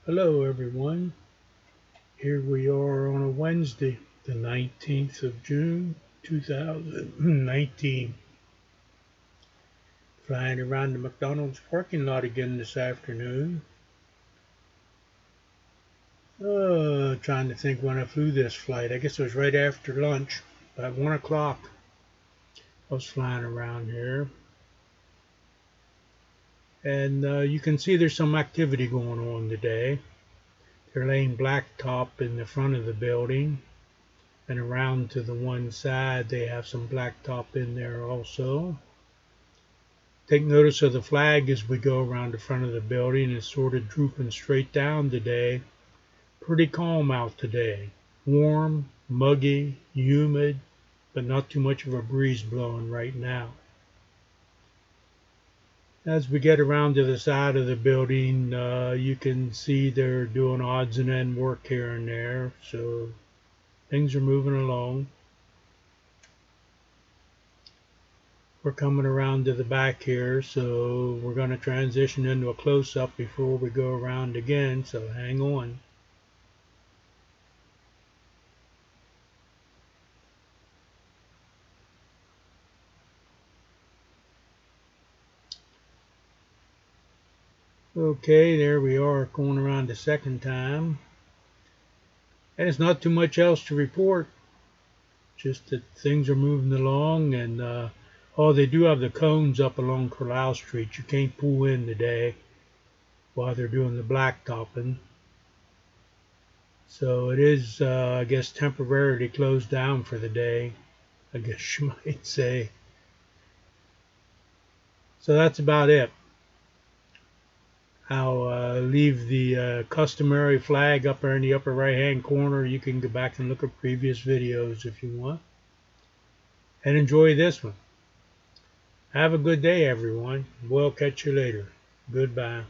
Hello everyone, here we are on a Wednesday, the 19th of June 2019, flying around the McDonald's parking lot again this afternoon. Trying to think when I flew this flight. I guess it was right after lunch, about 1 o'clock. I was flying around here. And you can see there's some activity going on today. They're laying blacktop in the front of the building. And around to the one side they have some blacktop in there also. Take notice of the flag as we go around the front of the building. It's sort of drooping straight down today. Pretty calm out today. Warm, muggy, humid, but not too much of a breeze blowing right now. As we get around to the side of the building, you can see they're doing odds and end work here and there. So things are moving along. We're coming around to the back here, so we're going to transition into a close-up before we go around again, so hang on. Okay, there we are going around the second time. And it's not too much else to report, just that things are moving along. And oh, they do have the cones up along Carlisle Street. You can't pull in today while they're doing the blacktopping. So it is, I guess, temporarily closed down for the day, I guess you might say. So that's about it. I'll leave the customary flag up there in the upper right hand corner. You can go back and look at previous videos if you want. And enjoy this one. Have a good day, everyone. We'll catch you later. Goodbye.